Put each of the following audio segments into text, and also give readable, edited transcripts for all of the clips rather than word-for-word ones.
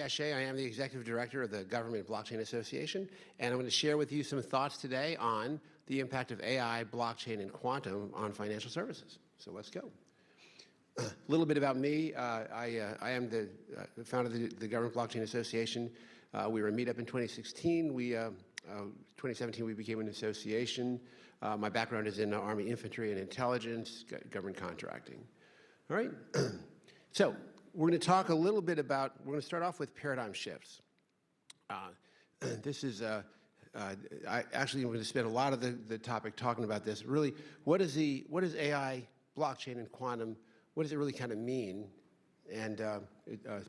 Daché. I am the Executive Director of the Government Blockchain Association, and I'm going to share with you some thoughts today on the impact of AI, blockchain, and quantum on financial services. So let's go. A little bit about me. I am the founder of the Government Blockchain Association. We were a meetup in 2016. 2017, we became an association. My background is in Army infantry and intelligence, government contracting. All right. So we're going to talk a little bit about, we're going to start off with paradigm shifts. This is, I actually am going to spend a lot of the topic talking about this. Really, what is AI, blockchain, and quantum, what does it really kind of mean? And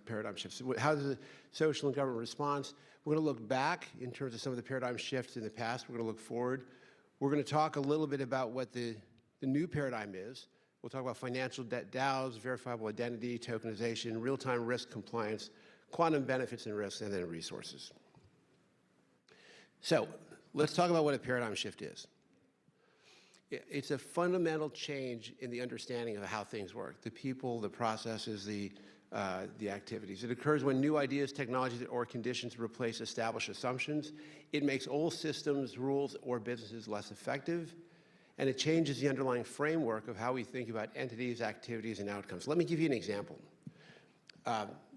paradigm shifts. How does the social and government response? We're going to look back in terms of some of the paradigm shifts in the past. We're going to look forward. We're going to talk a little bit about what the new paradigm is. We'll talk about financial debt DAOs, verifiable identity, tokenization, real-time risk compliance, quantum benefits and risks, and then resources. So let's talk about what a paradigm shift is. It's a fundamental change in the understanding of how things work, the people, the processes, the activities. It occurs when new ideas, technologies, or conditions replace established assumptions. It makes old systems, rules, or businesses less effective. And it changes the underlying framework of how we think about entities, activities, and outcomes. Let me give you an example.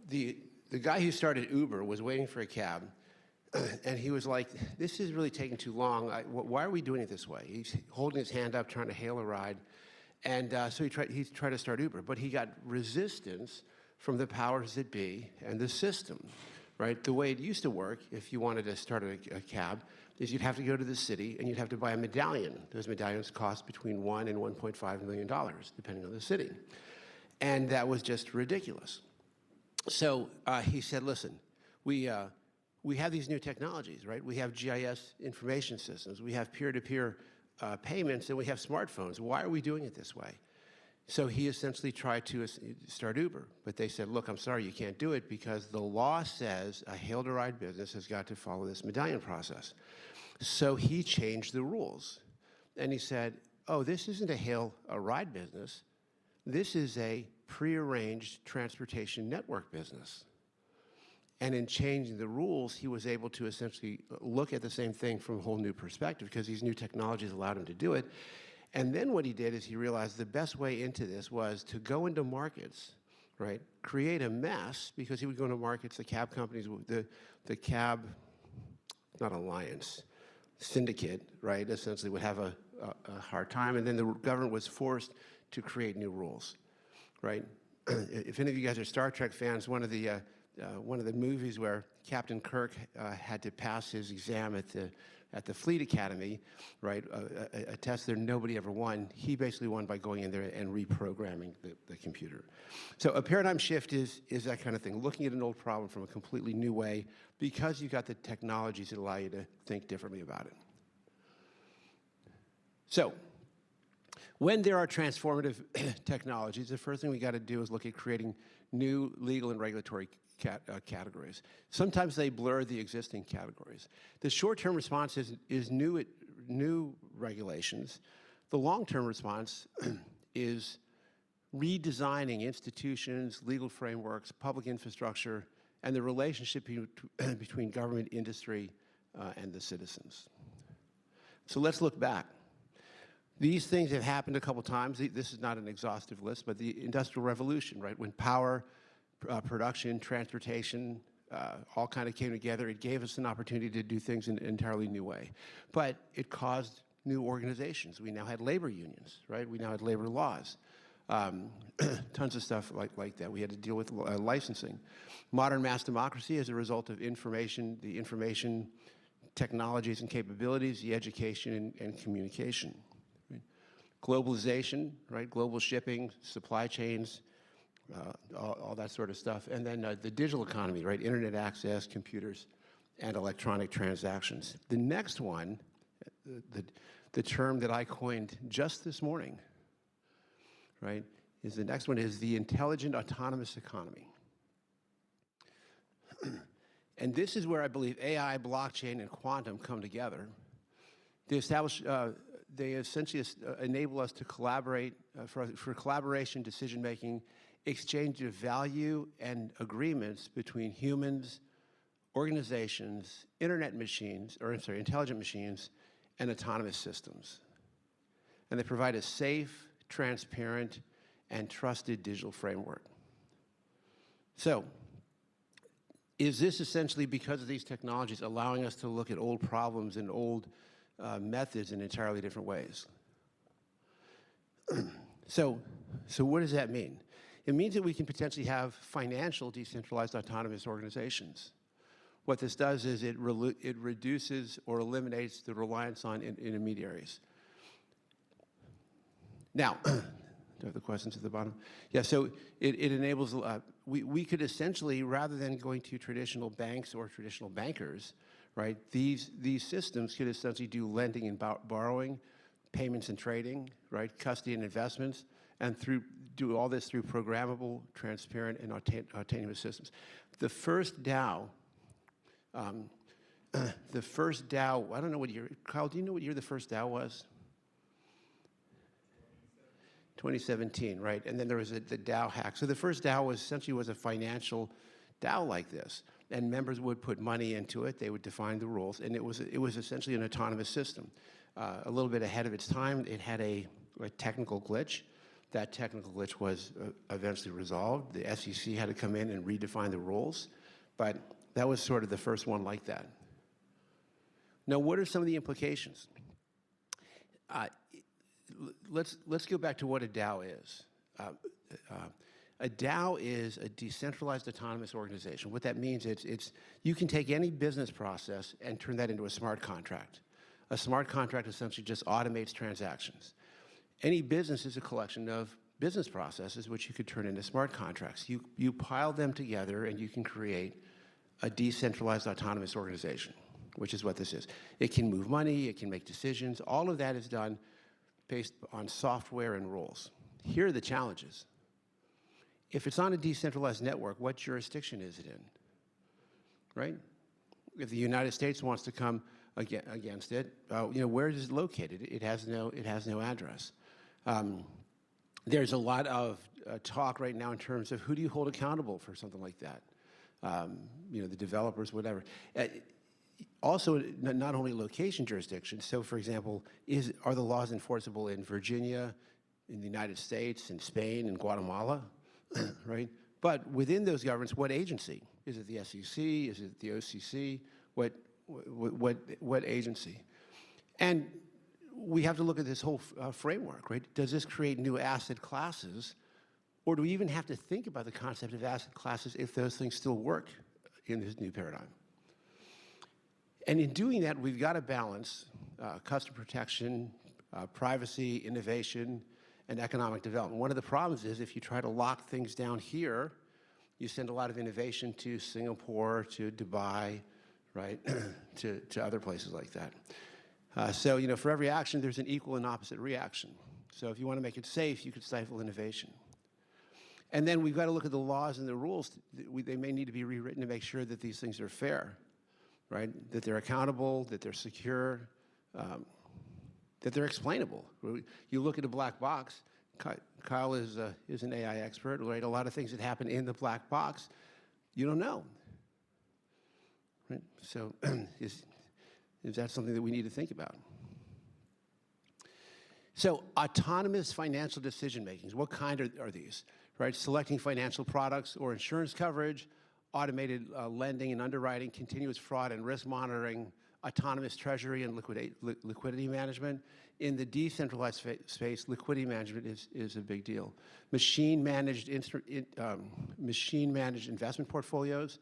The guy who started Uber was waiting for a cab, and he was like, this is really taking too long. Why are we doing it this way? He's holding his hand up, trying to hail a ride. And so he tried to start Uber, but he got resistance from the powers that be and the system, right? The way it used to work, if you wanted to start a cab, is you'd have to go to the city and you'd have to buy a medallion. Those medallions cost between $1 and $1.5 million, depending on the city. And that was just ridiculous. So he said, listen, we have these new technologies, right? We have GIS information systems, we have peer-to-peer payments, and we have smartphones. Why are we doing it this way? So he essentially tried to start Uber, but they said, look, I'm sorry, you can't do it because the law says a hail-to-ride business has got to follow this medallion process. So he changed the rules, and he said, oh, this isn't a hail-a-ride business. This is a prearranged transportation network business. And in changing the rules, he was able to essentially look at the same thing from a whole new perspective because these new technologies allowed him to do it. And then what he did is he realized the best way into this was to go into markets, right? Create a mess because he would go into markets, the cab companies, the cab, not alliance, syndicate, right? Essentially would have a hard time. And then the government was forced to create new rules, right? If any of you guys are Star Trek fans, one of the movies where Captain Kirk had to pass his exam at the Fleet Academy, right, a test that nobody ever won, he basically won by going in there and reprogramming the computer. So a paradigm shift is that kind of thing, looking at an old problem from a completely new way because you've got the technologies that allow you to think differently about it. So when there are transformative technologies, the first thing we got to do is look at creating new legal and regulatory categories. Sometimes they blur the existing categories. The short-term response is new regulations. The long-term response is redesigning institutions, legal frameworks, public infrastructure, and the relationship between government, industry, and the citizens. So let's look back. These things have happened a couple times. This is not an exhaustive list, but the Industrial Revolution, right? When power, production, transportation, all kind of came together. It gave us an opportunity to do things in an entirely new way. But it caused new organizations. We now had labor unions, right? We now had labor laws. Tons of stuff like that. We had to deal with licensing. Modern mass democracy as a result of the information technologies and capabilities, the education and communication. Right? Globalization, right? Global shipping, supply chains, all that sort of stuff. And then the digital economy, right? Internet access, computers, and electronic transactions. The next one, the term that I coined just this morning, right, is the next one is the intelligent autonomous economy. And this is where I believe AI, blockchain, and quantum come together. They essentially enable us to collaborate, for collaboration, decision-making, exchange of value and agreements between humans, organizations, internet machines, or I'm sorry, intelligent machines, and autonomous systems. And they provide a safe, transparent, and trusted digital framework. So, is this essentially because of these technologies allowing us to look at old problems and old methods in entirely different ways? So what does that mean? It means that we can potentially have financial decentralized autonomous organizations. What this does is it reduces or eliminates the reliance on intermediaries. Now, do I have the questions at the bottom? Yeah, so it enables, we could essentially, rather than going to traditional banks or traditional bankers, right, these systems could essentially do lending and borrowing, payments and trading, right, custody and investments, and do all this through programmable, transparent, and autonomous systems. The first DAO, I don't know what year, Kyle, do you know what year the first DAO was? 2017, right? And then there was the DAO hack. So the first DAO was essentially a financial DAO like this, and members would put money into it. They would define the rules, and it was essentially an autonomous system. A little bit ahead of its time, it had a technical glitch. That technical glitch was eventually resolved. The SEC had to come in and redefine the rules, but that was sort of the first one like that. Now, what are some of the implications? Let's go back to what a DAO is. A DAO is a decentralized autonomous organization. What that means is you can take any business process and turn that into a smart contract. A smart contract essentially just automates transactions. Any business is a collection of business processes which you could turn into smart contracts. You pile them together and you can create a decentralized autonomous organization, which is what this is. It can move money, it can make decisions. All of that is done based on software and rules. Here are the challenges. If it's on a decentralized network, what jurisdiction is it in, right? If the United States wants to come against it, where is it located? It has no address. There's a lot of talk right now in terms of who do you hold accountable for something like that? The developers, whatever. Also, not only location jurisdiction. So, for example, are the laws enforceable in Virginia, in the United States, in Spain, in Guatemala, right? But within those governments, what agency? Is it the SEC? Is it the OCC? What agency? And we have to look at this whole framework, right? Does this create new asset classes, or do we even have to think about the concept of asset classes if those things still work in this new paradigm? And in doing that, we've got to balance customer protection, privacy, innovation, and economic development. One of the problems is if you try to lock things down here, you send a lot of innovation to Singapore, to Dubai, right, to other places like that. So, for every action, there's an equal and opposite reaction. So if you want to make it safe, you could stifle innovation. And then we've got to look at the laws and the rules. They may need to be rewritten to make sure that these things are fair, right? That they're accountable, that they're secure, that they're explainable. You look at a black box. Kyle is an AI expert, right? A lot of things that happen in the black box, you don't know, right? So is that something that we need to think about? So autonomous financial decision makings, what kind are these, right? Selecting financial products or insurance coverage, automated lending and underwriting, continuous fraud and risk monitoring, autonomous treasury and liquidity management. In the decentralized space, liquidity management is a big deal. Machine-managed investment portfolios,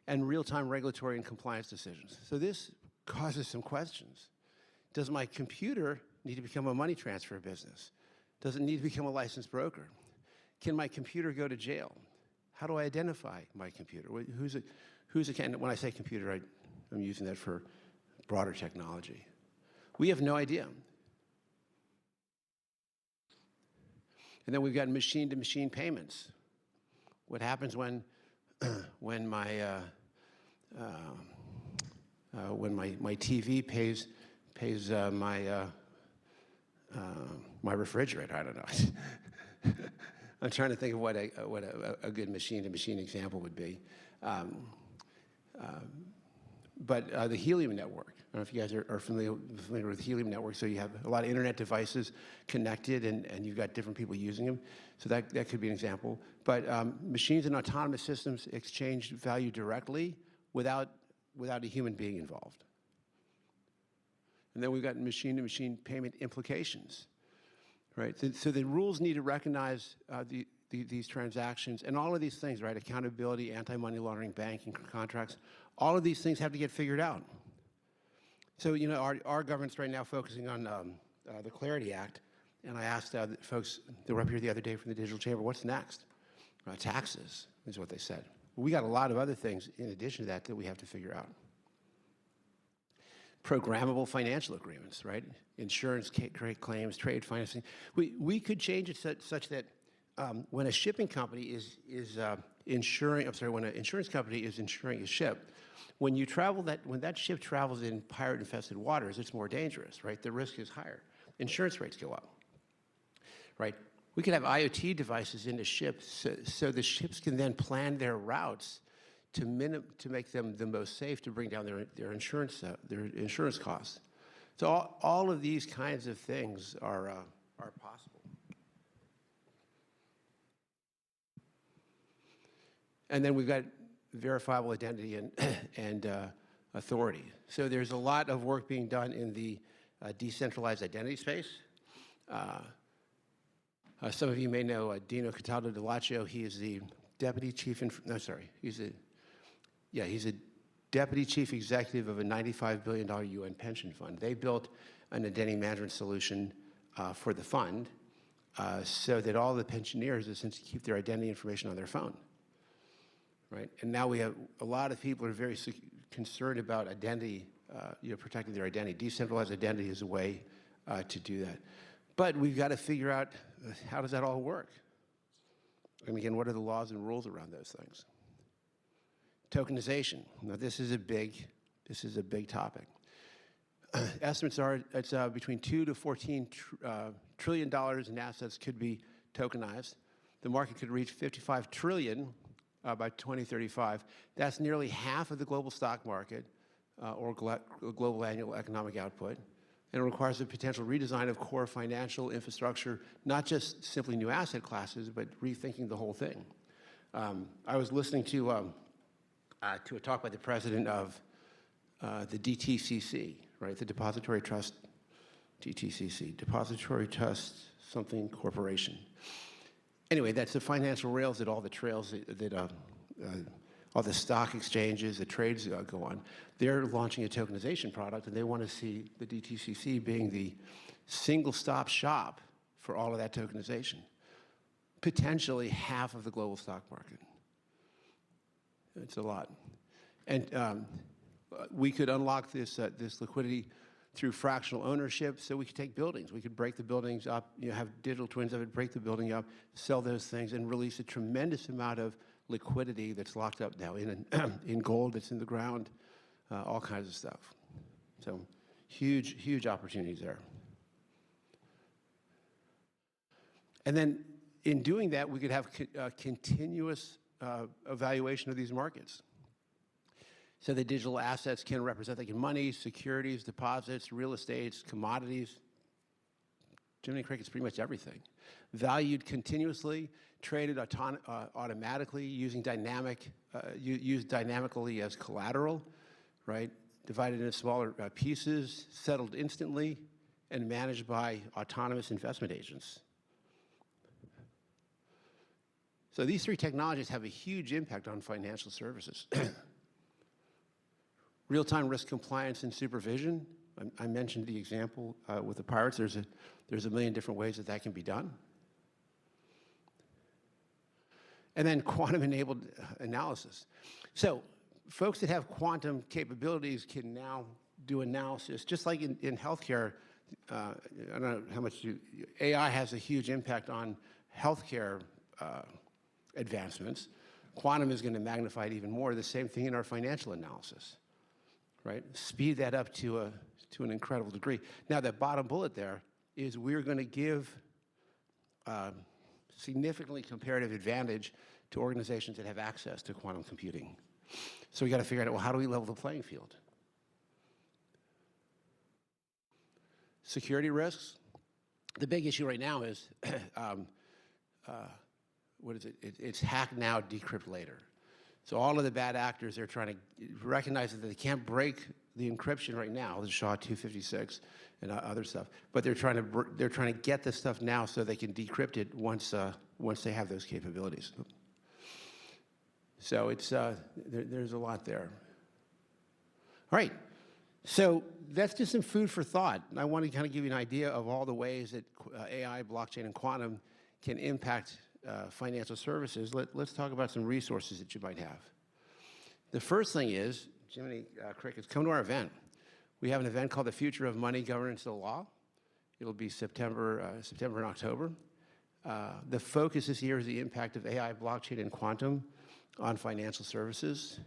and real-time regulatory and compliance decisions. So this causes some questions. Does my computer need to become a money transfer business? Does it need to become a licensed broker? Can my computer go to jail? How do I identify my computer? Who's it? When I say computer, I'm using that for broader technology. We have no idea. And then we've got machine-to-machine payments. What happens when my TV pays my refrigerator? I don't know. I'm trying to think of what a good machine-to-machine example would be. But the helium network, I don't know if you guys are familiar with the helium network, so you have a lot of internet devices connected, and you've got different people using them. So that could be an example. But machines and autonomous systems exchange value directly without a human being involved. And then we've got machine-to-machine payment implications, right? So the rules need to recognize these transactions and all of these things, right? Accountability, anti-money laundering, banking contracts, all of these things have to get figured out. So, you know, our government's right now focusing on the Clarity Act, and I asked folks that were up here the other day from the Digital Chamber, what's next? Taxes is what they said. We got a lot of other things in addition to that we have to figure out. Programmable financial agreements, right? Insurance claims, trade financing. We could change it such that when a shipping company is insuring, when an insurance company is insuring a ship, when that ship travels in pirate-infested waters, it's more dangerous, right? The risk is higher. Insurance rates go up, right? We could have IoT devices in the ships so the ships can then plan their routes to make them the most safe to bring down their insurance costs. So all of these kinds of things are possible. And then we've got verifiable identity and authority. So there's a lot of work being done in the decentralized identity space. Some of you may know Dino Cataldo Dell'Accio. He is the deputy chief. He's a deputy chief executive of a $95 billion UN pension fund. They built an identity management solution for the fund so that all the pensioners essentially keep their identity information on their phone. Right? And now we have a lot of people are very concerned about identity, protecting their identity. Decentralized identity is a way to do that. But we've got to figure out how does that all work? And again, what are the laws and rules around those things? Tokenization. Now, this is a big topic. Estimates are it's between $2 to $14 trillion in assets could be tokenized. The market could reach $55 trillion by 2035. That's nearly half of the global stock market or global annual economic output. And it requires a potential redesign of core financial infrastructure, not just simply new asset classes, but rethinking the whole thing. I was listening to a talk by the president of the DTCC, right? The Depository Trust, DTCC, Depository Trust something Corporation. Anyway, that's the financial rails that all the trails that all the stock exchanges, the trades go on. They're launching a tokenization product, and they want to see the DTCC being the single-stop shop for all of that tokenization. Potentially half of the global stock market. It's a lot. And we could unlock this liquidity through fractional ownership, so we could take buildings. We could break the buildings up, have digital twins of it, break the building up, sell those things, and release a tremendous amount of liquidity that's locked up now in gold that's in the ground, all kinds of stuff. So huge opportunities there. And then in doing that, we could have continuous evaluation of these markets. So the digital assets can represent money, securities, deposits, real estates, commodities. Jiminy Cricket's pretty much everything. Valued continuously, traded automatically, used dynamically as collateral, right? Divided into smaller pieces, settled instantly, and managed by autonomous investment agents. So these three technologies have a huge impact on financial services. Real-time risk compliance and supervision. I mentioned the example with the pirates. There's a million different ways that can be done. And then quantum-enabled analysis. So folks that have quantum capabilities can now do analysis, just like in healthcare. I don't know how much AI has a huge impact on healthcare advancements. Quantum is going to magnify it even more. The same thing in our financial analysis. Right? Speed that up to an incredible degree. Now, that bottom bullet there is we're going to give significantly comparative advantage to organizations that have access to quantum computing. So we got to figure out, well, how do we level the playing field? Security risks. The big issue right now is, what is it? It's hack now, decrypt later. So all of the bad actors, they're trying to recognize that they can't break the encryption right now, the SHA-256 and other stuff, but they're trying to get this stuff now so they can decrypt it once they have those capabilities. So it's there's a lot there. All right, so that's just some food for thought. I want to kind of give you an idea of all the ways that AI, blockchain, and quantum can impact financial services. Let's talk about some resources that you might have. The first thing is, Jiminy Crickets, come to our event. We have an event called the Future of Money, Governance, and Law. It'll be September and October. The focus this year is the impact of AI, blockchain, and quantum on financial services.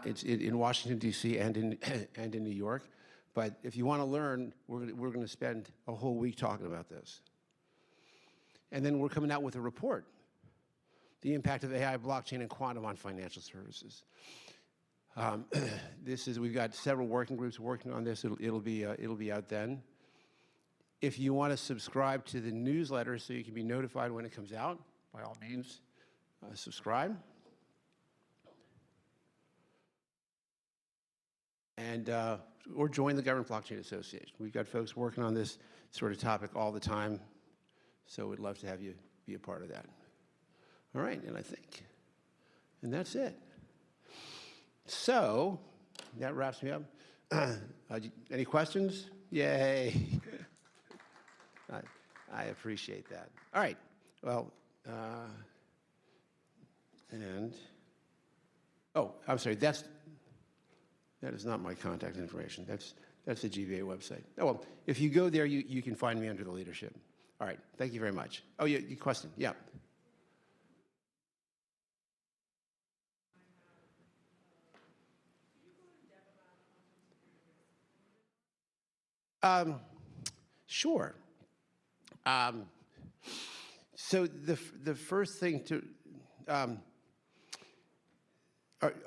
It's in Washington, D.C. and in New York. But if you want to learn, we're going to spend a whole week talking about this. And then we're coming out with a report, the impact of AI, blockchain, and quantum on financial services. We've got several working groups working on this. It'll be out then. If you want to subscribe to the newsletter so you can be notified when it comes out, by all means, subscribe. And or join the Government Blockchain Association. We've got folks working on this sort of topic all the time, so we'd love to have you be a part of that. All right, and that's it. So that wraps me up. Any questions? Yay. I appreciate that. All right, well, oh, I'm sorry, that is not my contact information. That's the GBA website. Oh, well, if you go there, you can find me under the leadership. All right, thank you very much. Oh, yeah, your question, yeah. Sure. So the first thing to,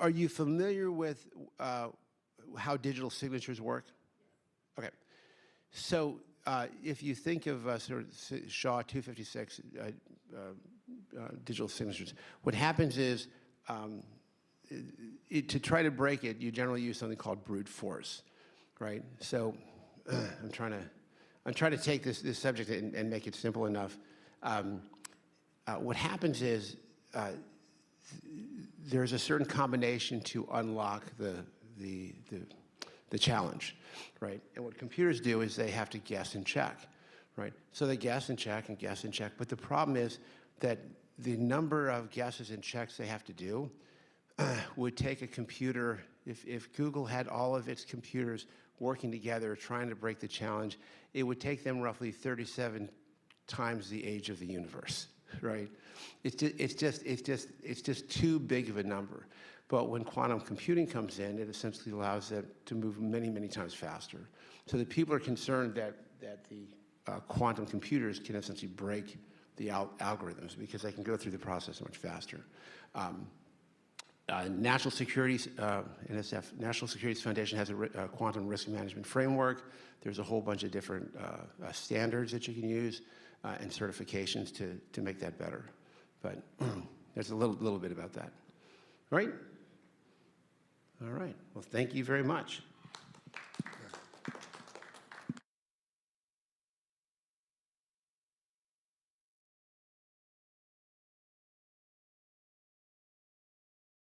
are you familiar with how digital signatures work? Okay. So if you think of sort of SHA-256 digital signatures, what happens is to try to break it, you generally use something called brute force, right? So I'm trying to take this subject and make it simple enough. What happens is there's a certain combination to unlock the challenge, right? And what computers do is they have to guess and check, right? So they guess and check and guess and check. But the problem is that the number of guesses and checks they have to do would take a computer, if Google had all of its computers working together trying to break the challenge, it would take them roughly 37 times the age of the universe, right? It's just too big of a number. But when quantum computing comes in, it essentially allows it to move many, many times faster. So the people are concerned that the quantum computers can essentially break the algorithms because they can go through the process much faster. National Securities, NSF, National Securities Foundation has a quantum risk management framework. There's a whole bunch of different standards that you can use and certifications to make that better. But there's a little bit about that. All right? All right. Well, thank you very much.